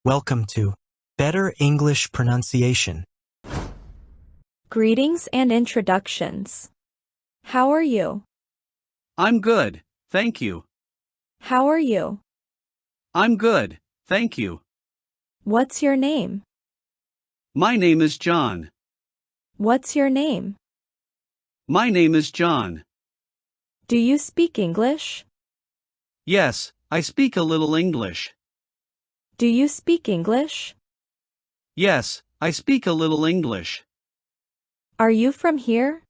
Welcome to Better English Pronunciation. Greetings and introductions. How are you? I'm good, thank you. How are you? I'm good, thank you. What's your name? My name is John. What's your name? My name is John. Do you speak English? Yes, I speak a little English. Do you speak English? Yes, I speak a little English. Are you from here?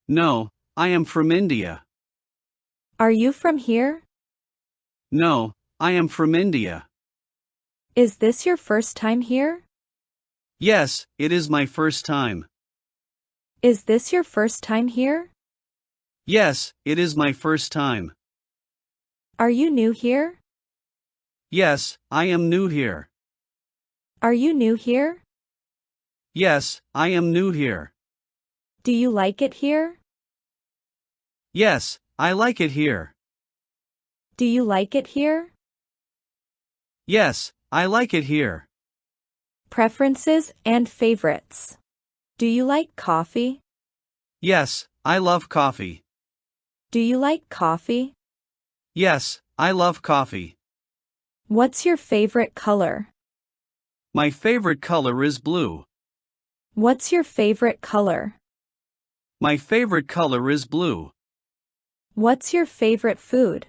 No, I am from India. Are you from here? No, I am from India. Is this your first time here? Yes, it is my first time. Is this your first time here? Yes, it is my first time. Are you new here? Yes, I am new here. Are you new here? Yes, I am new here. Do you like it here? Yes, I like it here. Do you like it here? Yes, I like it here. Preferences and favorites. Do you like coffee? Yes, I love coffee. Do you like coffee? Yes, I love coffee. What's your favorite color? My favorite color is blue. What's your favorite color? My favorite color is blue. What's your favorite food?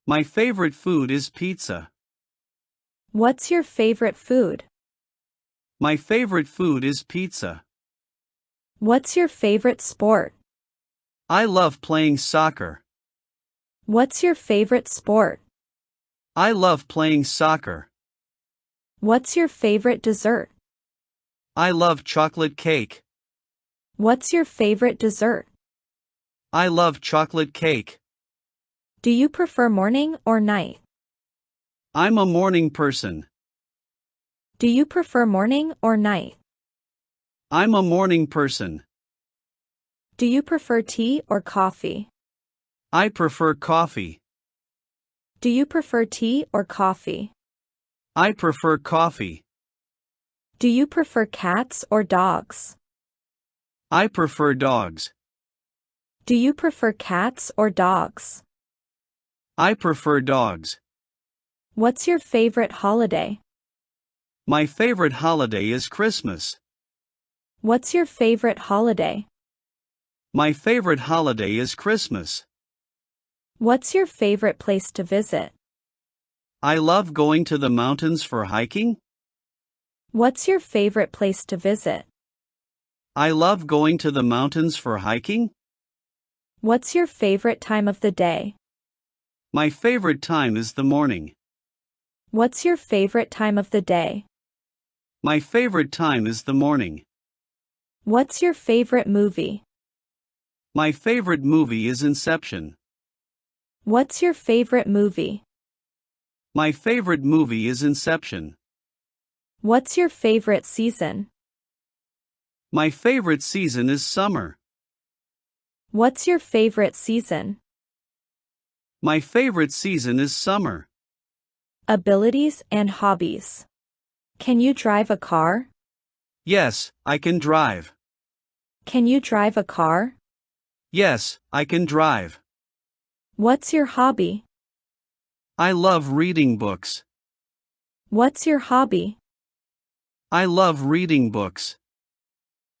My favorite food is pizza. What's your favorite food? My favorite food is pizza. What's your favorite sport? I love playing soccer. What's your favorite sport? I love playing soccer. What's your favorite dessert? I love chocolate cake. What's your favorite dessert? I love chocolate cake. Do you prefer morning or night? I'm a morning person. Do you prefer morning or night? I'm a morning person. Do you prefer tea or coffee? I prefer coffee. Do you prefer tea or coffee? I prefer coffee. Do you prefer cats or dogs? I prefer dogs. Do you prefer cats or dogs? I prefer dogs. What's your favorite holiday? My favorite holiday is Christmas. What's your favorite holiday? My favorite holiday is Christmas. What's your favorite place to visit? I love going to the mountains for hiking. What's your favorite place to visit? I love going to the mountains for hiking. What's your favorite time of the day? My favorite time is the morning. What's your favorite time of the day? My favorite time is the morning. What's your favorite movie? My favorite movie is Inception. What's your favorite movie? My favorite movie is Inception. What's your favorite season? My favorite season is summer. What's your favorite season? My favorite season is summer. Abilities and hobbies. Can you drive a car? Yes, I can drive. Can you drive a car? Yes, I can drive. What's your hobby? I love reading books. What's your hobby? I love reading books.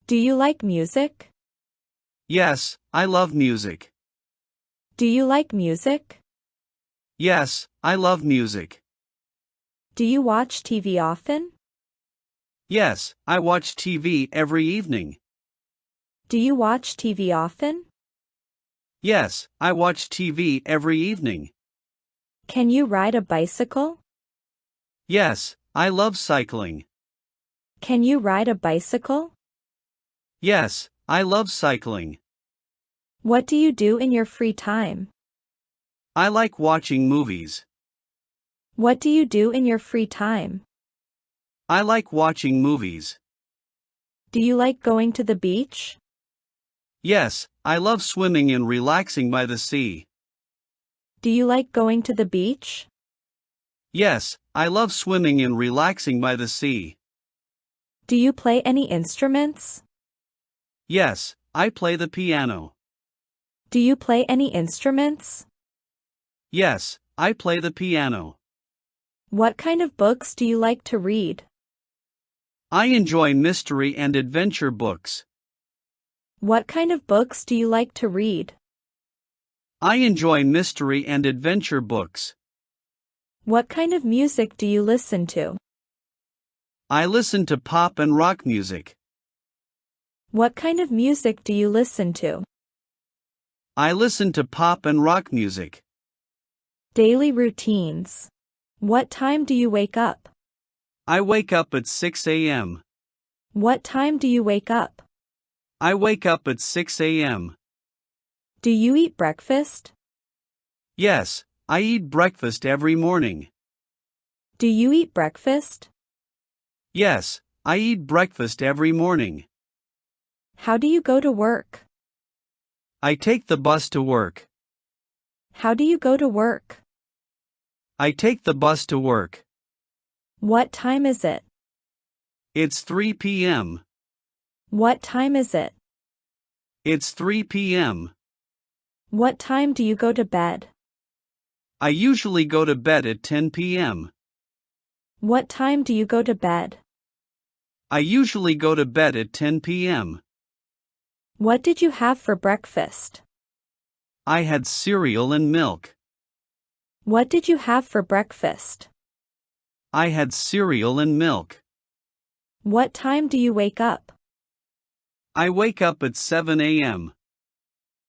Do you like music? Yes, I love music. Do you like music? Yes, I love music. Do you watch TV often? Yes, I watch TV every evening. Do you watch TV often? Yes, I watch TV every evening. Can you ride a bicycle? Yes, I love cycling. Can you ride a bicycle? Yes, I love cycling. What do you do in your free time? I like watching movies. What do you do in your free time? I like watching movies. Do you like going to the beach? Yes, I love swimming and relaxing by the sea. Do you like going to the beach? Yes, I love swimming and relaxing by the sea. Do you play any instruments? Yes, I play the piano. Do you play any instruments? Yes, I play the piano. What kind of books do you like to read? I enjoy mystery and adventure books. What kind of books do you like to read? I enjoy mystery and adventure books. What kind of music do you listen to? I listen to pop and rock music. What kind of music do you listen to? I listen to pop and rock music. Daily routines. What time do you wake up? I wake up at 6 a.m. What time do you wake up? I wake up at 6 a.m. Do you eat breakfast? Yes, I eat breakfast every morning. Do you eat breakfast? Yes, I eat breakfast every morning. How do you go to work? I take the bus to work. How do you go to work? I take the bus to work. What time is it? It's 3 p.m. What time is it? It's 3 p.m. What time do you go to bed? I usually go to bed at 10 p.m. What time do you go to bed? I usually go to bed at 10 p.m. What did you have for breakfast? I had cereal and milk. What did you have for breakfast? I had cereal and milk. What time do you wake up? I wake up at 7 a.m.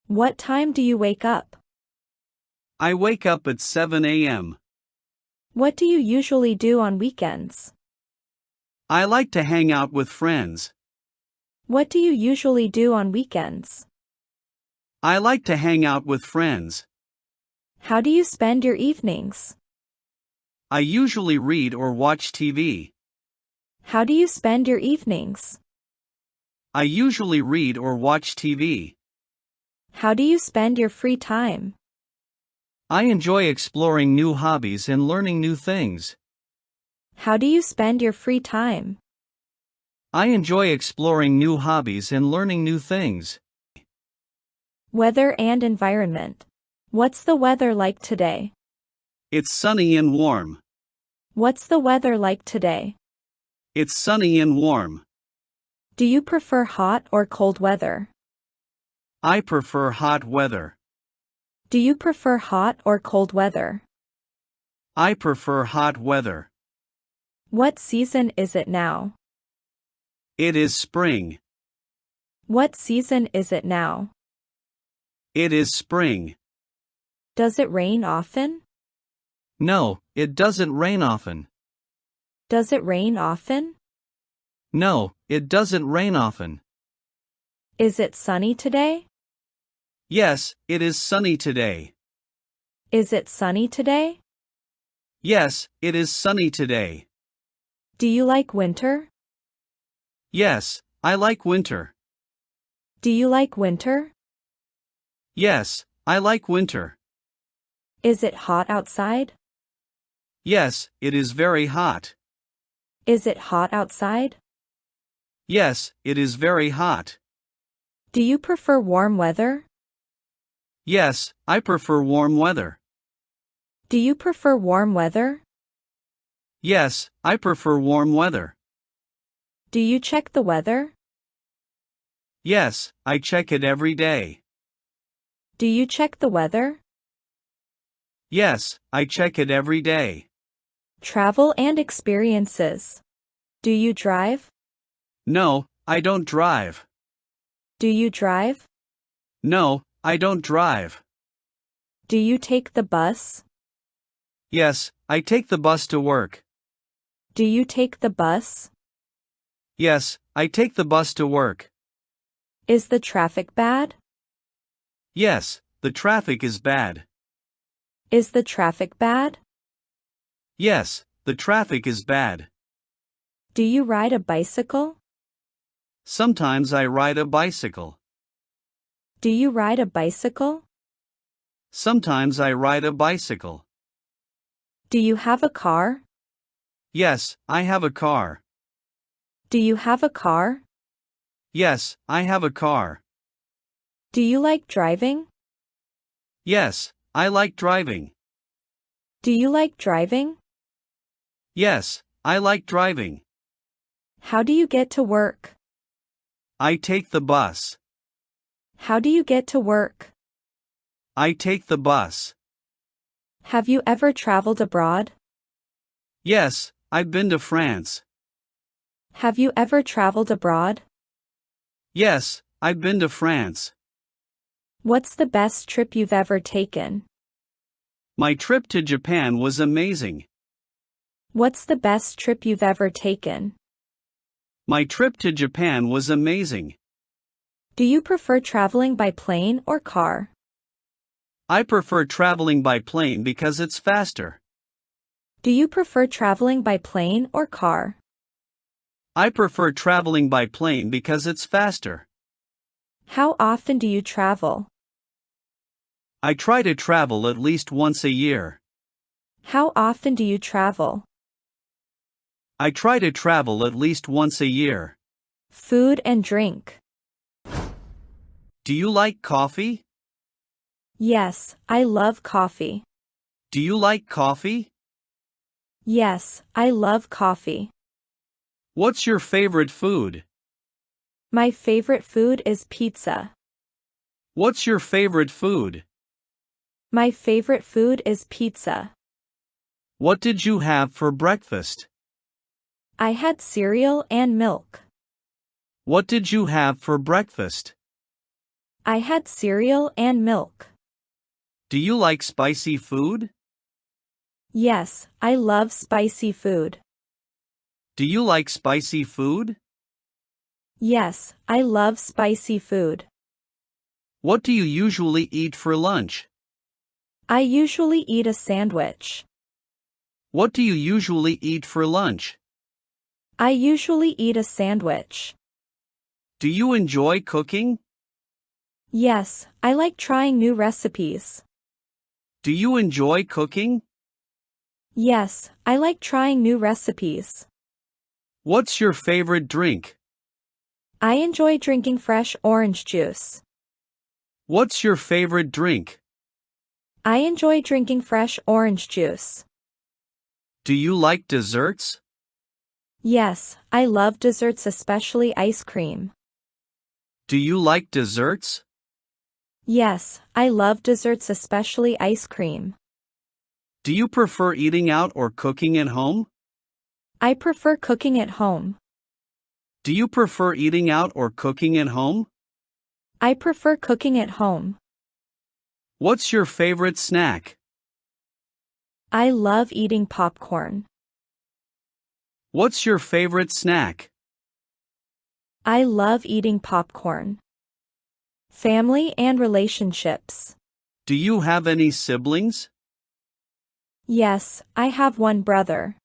What time do you wake up? I wake up at 7 a.m. What do you usually do on weekends? I like to hang out with friends. What do you usually do on weekends? I like to hang out with friends. How do you spend your evenings? I usually read or watch TV. How do you spend your evenings? I usually read or watch TV. How do you spend your free time? I enjoy exploring new hobbies and learning new things. How do you spend your free time? I enjoy exploring new hobbies and learning new things. Weather and environment. What's the weather like today? It's sunny and warm. What's the weather like today? It's sunny and warm. Do you prefer hot or cold weather? I prefer hot weather. Do you prefer hot or cold weather? I prefer hot weather. What season is it now? It is spring. What season is it now? It is spring. Does it rain often? No, it doesn't rain often. Does it rain often? No, it doesn't rain often. Is it sunny today? Yes, it is sunny today. Is it sunny today? Yes, it is sunny today. Do you like winter? Yes, I like winter. Do you like winter? Yes, I like winter. Is it hot outside? Yes, it is very hot. Is it hot outside? Yes, it is very hot. Do you prefer warm weather? Yes, I prefer warm weather. Do you prefer warm weather? Yes, I prefer warm weather. Do you check the weather? Yes, I check it every day. Do you check the weather? Yes, I check it every day. Travel and experiences. Do you drive? No, I don't drive. Do you drive? No, I don't drive. Do you take the bus? Yes, I take the bus to work. Do you take the bus? Yes, I take the bus to work. Is the traffic bad? Yes, the traffic is bad. Is the traffic bad? Yes, the traffic is bad. Do you ride a bicycle? Sometimes I ride a bicycle. Do you ride a bicycle? Sometimes I ride a bicycle. Do you have a car? Yes, I have a car. Do you have a car? Yes, I have a car. Do you like driving? Yes, I like driving. Do you like driving? Yes, I like driving. How do you get to work? I take the bus. How do you get to work? I take the bus. Have you ever traveled abroad? Yes, I've been to France. Have you ever traveled abroad? Yes, I've been to France. What's the best trip you've ever taken? My trip to Japan was amazing. What's the best trip you've ever taken? My trip to Japan was amazing. Do you prefer traveling by plane or car? I prefer traveling by plane because it's faster. Do you prefer traveling by plane or car? I prefer traveling by plane because it's faster. How often do you travel? I try to travel at least once a year. How often do you travel? I try to travel at least once a year. Food and drink. Do you like coffee? Yes, I love coffee. Do you like coffee? Yes, I love coffee. What's your favorite food? My favorite food is pizza. What's your favorite food? My favorite food is pizza. What did you have for breakfast? I had cereal and milk. What did you have for breakfast? I had cereal and milk. Do you like spicy food? Yes, I love spicy food. Do you like spicy food? Yes, I love spicy food. What do you usually eat for lunch? I usually eat a sandwich. What do you usually eat for lunch? I usually eat a sandwich. Do you enjoy cooking? Yes, I like trying new recipes. Do you enjoy cooking? Yes, I like trying new recipes. What's your favorite drink? I enjoy drinking fresh orange juice. What's your favorite drink? I enjoy drinking fresh orange juice. Do you like desserts? Yes, I love desserts, especially ice cream. Do you like desserts? Yes, I love desserts, especially ice cream. Do you prefer eating out or cooking at home? I prefer cooking at home. Do you prefer eating out or cooking at home? I prefer cooking at home. What's your favorite snack? I love eating popcorn. What's your favorite snack? I love eating popcorn. Family and relationships. Do you have any siblings? Yes, I have one brother.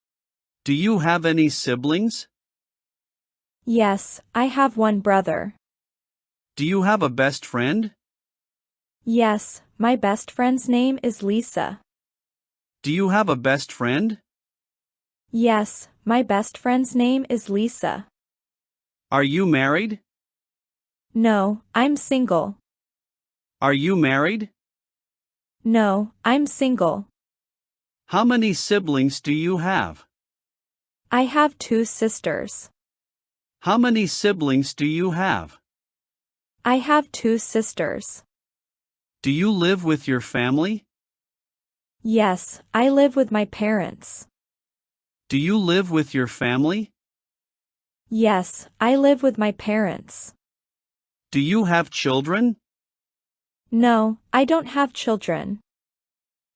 Do you have any siblings? Yes, I have one brother. Do you have a best friend? Yes, my best friend's name is Lisa. Do you have a best friend? Yes, my best friend's name is Lisa. Are you married? No, I'm single. Are you married? No, I'm single. How many siblings do you have? I have 2 sisters. How many siblings do you have? I have 2 sisters. Do you live with your family? Yes, I live with my parents. Do you live with your family? Yes, I live with my parents. Do you have children? No, I don't have children.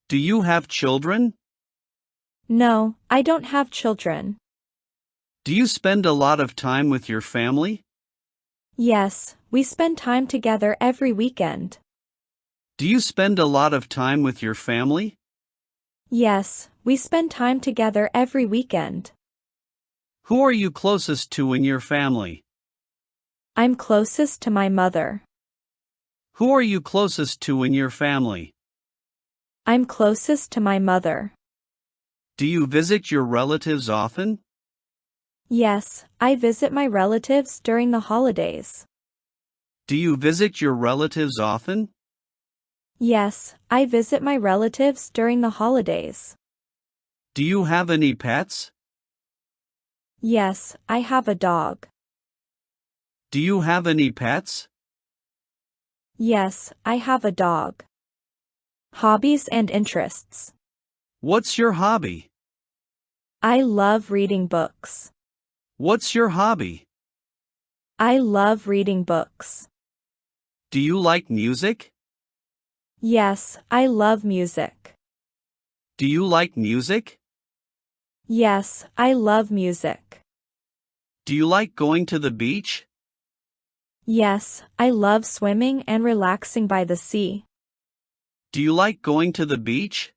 Do you have children? No, I don't have children. Do you spend a lot of time with your family? Yes, we spend time together every weekend. Do you spend a lot of time with your family? Yes, we spend time together every weekend. Who are you closest to in your family? I'm closest to my mother. Who are you closest to in your family? I'm closest to my mother. Do you visit your relatives often? Yes, I visit my relatives during the holidays. Do you visit your relatives often? Yes, I visit my relatives during the holidays. Do you have any pets? Yes, I have a dog. Do you have any pets? Yes, I have a dog. Hobbies and interests. What's your hobby? I love reading books. What's your hobby? I love reading books. Do you like music? Yes, I love music. Do you like music? Yes, I love music. Do you like going to the beach? Yes, I love swimming and relaxing by the sea. Do you like going to the beach?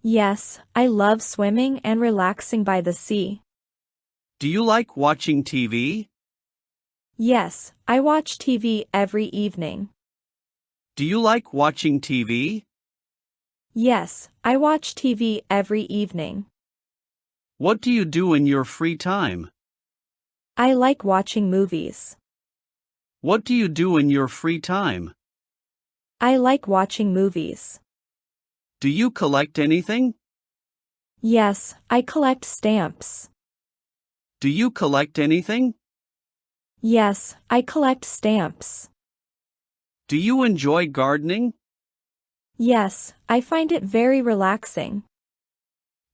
Yes, I love swimming and relaxing by the sea. Do you like watching TV? Yes, I watch TV every evening. Do you like watching TV? Yes, I watch TV every evening. What do you do in your free time? I like watching movies. What do you do in your free time? I like watching movies. Do you collect anything? Yes, I collect stamps. Do you collect anything? Yes, I collect stamps. Do you enjoy gardening? Yes, I find it very relaxing.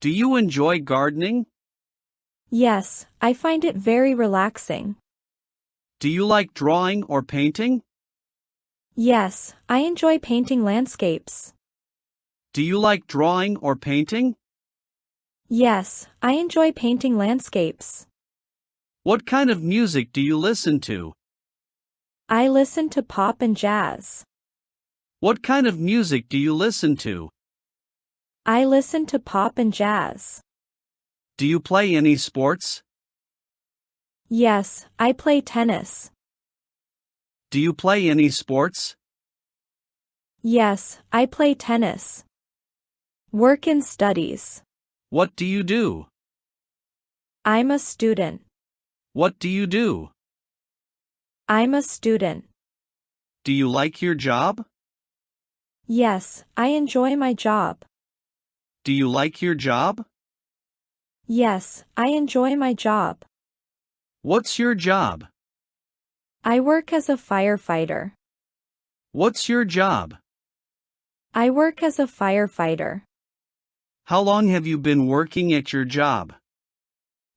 Do you enjoy gardening? Yes, I find it very relaxing. Do you like drawing or painting? Yes, I enjoy painting landscapes. Do you like drawing or painting? Yes, I enjoy painting landscapes. What kind of music do you listen to? I listen to pop and jazz. What kind of music do you listen to? I listen to pop and jazz. Do you play any sports? Yes, I play tennis. Do you play any sports? Yes, I play tennis. Work and studies. What do you do? I'm a student. What do you do? I'm a student. Do you like your job? Yes, I enjoy my job. Do you like your job? Yes, I enjoy my job. What's your job? I work as a firefighter. What's your job? I work as a firefighter. How long have you been working at your job?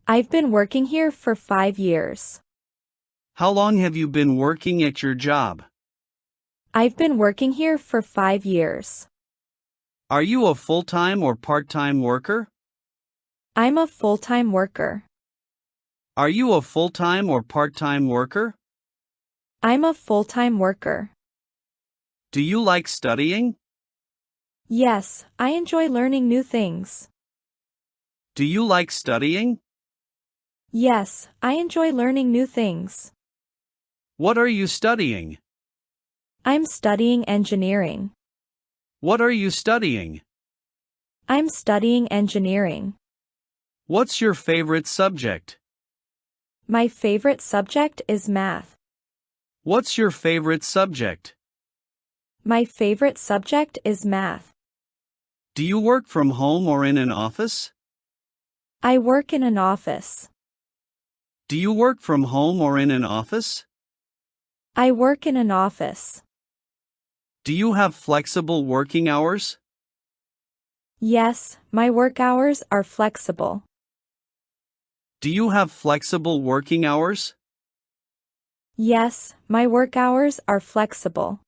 I've been working here for 5 years. How long have you been working at your job? I've been working here for 5 years. Are you a full-time or part-time worker? I'm a full-time worker. Are you a full-time or part-time worker? I'm a full-time worker. Do you like studying? Yes, I enjoy learning new things. Do you like studying? Yes, I enjoy learning new things. What are you studying? I'm studying engineering. What are you studying? I'm studying engineering. What's your favorite subject? My favorite subject is math. What's your favorite subject? My favorite subject is math. Do you work from home or in an office? I work in an office. Do you work from home or in an office? I work in an office. Do you have flexible working hours? Yes, my work hours are flexible. Do you have flexible working hours? Yes, my work hours are flexible.